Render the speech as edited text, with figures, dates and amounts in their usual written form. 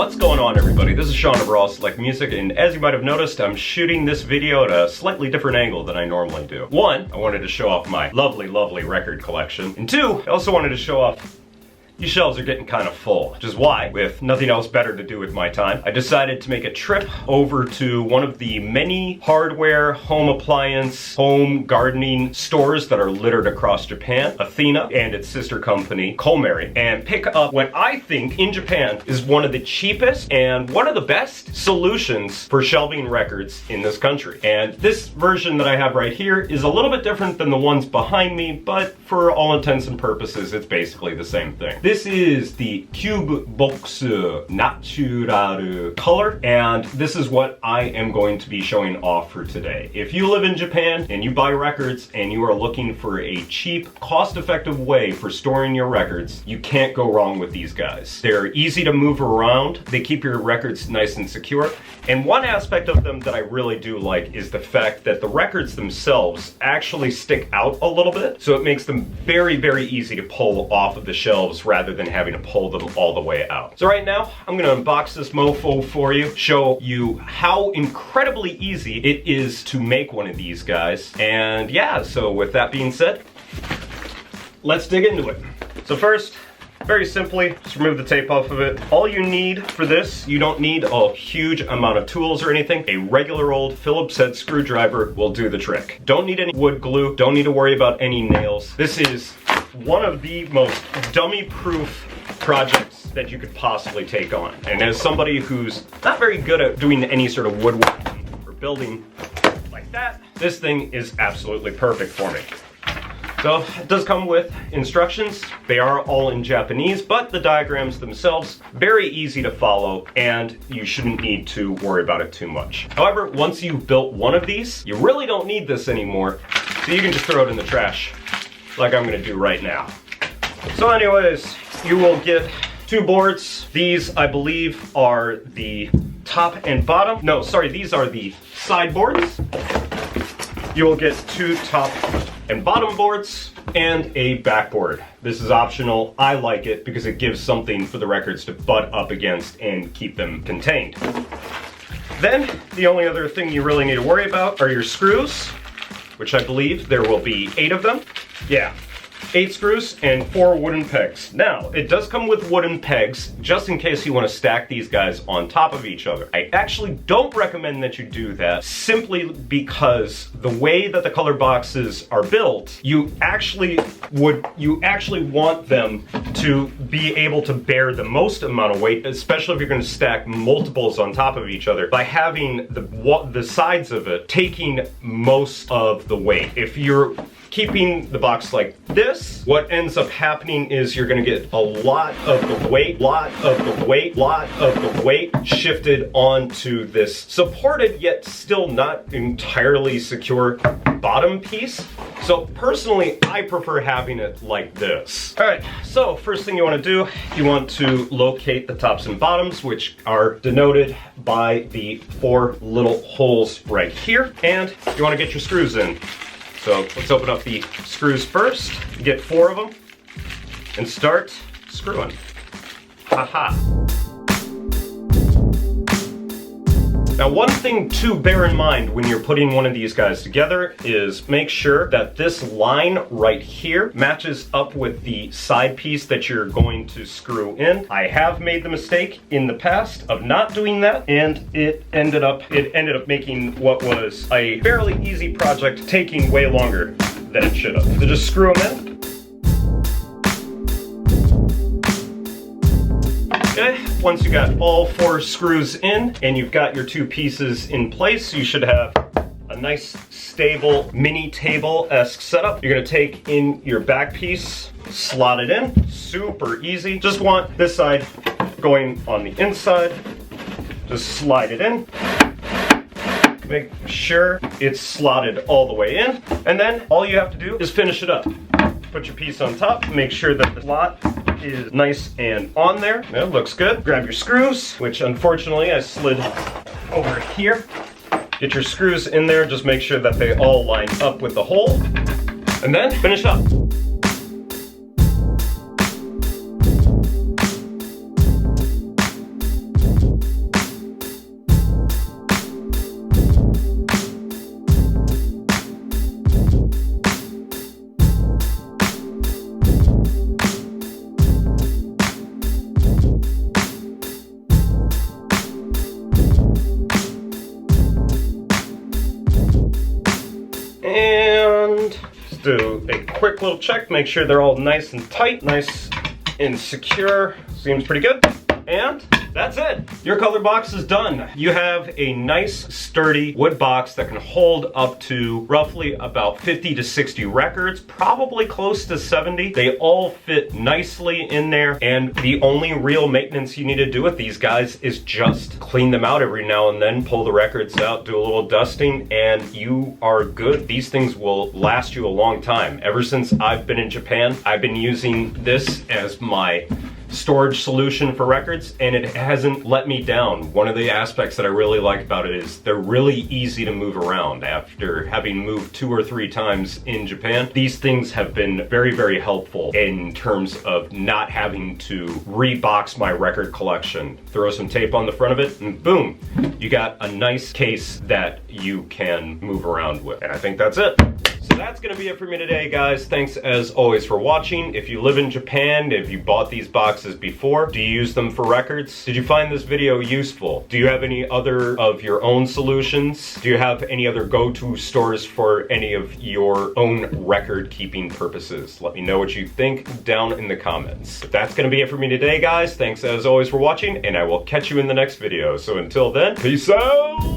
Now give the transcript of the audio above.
What's going on, everybody? This is Sean of Raw Select Music, and as you might have noticed, I'm shooting this video at a slightly different angle than I normally do. One, I wanted to show off my lovely, lovely record collection, and two, I also wanted to show off these shelves are getting kind of full, which is why, with nothing else better to do with my time, I decided to make a trip over to one of the many hardware, home appliance, home gardening stores that are littered across Japan, Athena and its sister company, Komeri, and pick up what I think in Japan is one of the cheapest and one of the best solutions for shelving records in this country. And this version that I have right here is a little bit different than the ones behind me, but for all intents and purposes, it's basically the same thing. This is the Cube Box Natural color, and this is what I am going to be showing off for today. If you live in Japan and you buy records and you are looking for a cheap, cost-effective way for storing your records, you can't go wrong with these guys. They're easy to move around, they keep your records nice and secure, and one aspect of them that I really do like is the fact that the records themselves actually stick out a little bit, so it makes them very, very easy to pull off of the shelves rather than having to pull them all the way out. So right now, I'm gonna unbox this mofo for you, show you how incredibly easy it is to make one of these guys. And yeah, so with that being said, let's dig into it. So first, very simply, just remove the tape off of it. All you need for this, you don't need a huge amount of tools or anything. A regular old Phillips head screwdriver will do the trick. Don't need any wood glue, don't need to worry about any nails. This is one of the most dummy-proof projects that you could possibly take on. And as somebody who's not very good at doing any sort of woodworking or building like that, this thing is absolutely perfect for me. So it does come with instructions. They are all in Japanese, but the diagrams themselves, very easy to follow, and you shouldn't need to worry about it too much. However, once you've built one of these, you really don't need this anymore, so you can just throw it in the trash, like I'm gonna do right now. So anyways, you will get two boards. These, I believe, are the top and bottom. No, sorry, these are the side boards. You will get two top and bottom boards and a backboard. This is optional. I like it because it gives something for the records to butt up against and keep them contained. Then, the only other thing you really need to worry about are your screws, which I believe there will be 8 of them. Yeah, 8 screws and 4 wooden pegs. Now, it does come with wooden pegs, just in case you want to stack these guys on top of each other. I actually don't recommend that you do that, simply because the way that the color boxes are built, you actually want them to be able to bear the most amount of weight, especially if you're going to stack multiples on top of each other, by having the sides of it taking most of the weight. If you're keeping the box like this, what ends up happening is you're gonna get a lot of the weight shifted onto this supported yet still not entirely secure bottom piece. So personally, I prefer having it like this. All right, so first thing you wanna do, you want to locate the tops and bottoms, which are denoted by the 4 little holes right here. And you wanna get your screws in. So let's open up the screws first, get 4 of them, and start screwing. Haha. Now, one thing to bear in mind when you're putting one of these guys together is make sure that this line right here matches up with the side piece that you're going to screw in. I have made the mistake in the past of not doing that, and it ended up making what was a fairly easy project taking way longer than it should have. So just screw them in. Okay, once you got all 4 screws in and you've got your 2 pieces in place, you should have a nice stable mini table-esque setup. You're gonna take in your back piece, slot it in, super easy. Just want this side going on the inside, just slide it in. Make sure it's slotted all the way in, and then all you have to do is finish it up. Put your piece on top, make sure that the slot is nice and on there. It looks good. Grab your screws, which unfortunately I slid over here. Get your screws in there, just make sure that they all line up with the hole, and then finish up. little check, make sure they're all nice and tight, nice and secure. Seems pretty good. And that's it. Your color box is done. You have a nice sturdy wood box that can hold up to roughly about 50 to 60 records, probably close to 70. They all fit nicely in there, and the only real maintenance you need to do with these guys is just clean them out every now and then, pull the records out, do a little dusting, and you are good. These things will last you a long time. Ever since I've been in Japan, I've been using this as my storage solution for records, and it hasn't let me down. One of the aspects that I really like about it is they're really easy to move around. After having moved 2 or 3 times in Japan, these things have been very, very helpful in terms of not having to rebox my record collection. Throw some tape on the front of it, and boom, you got a nice case that you can move around with. And I think that's it. So that's gonna be it for me today, guys. Thanks as always for watching. If you live in Japan, if you bought these boxes before, do you use them for records? Did you find this video useful? Do you have any other of your own solutions? Do you have any other go-to stores for any of your own record keeping purposes? Let me know what you think down in the comments. But that's gonna be it for me today, guys. Thanks as always for watching, and I will catch you in the next video. So until then, peace out!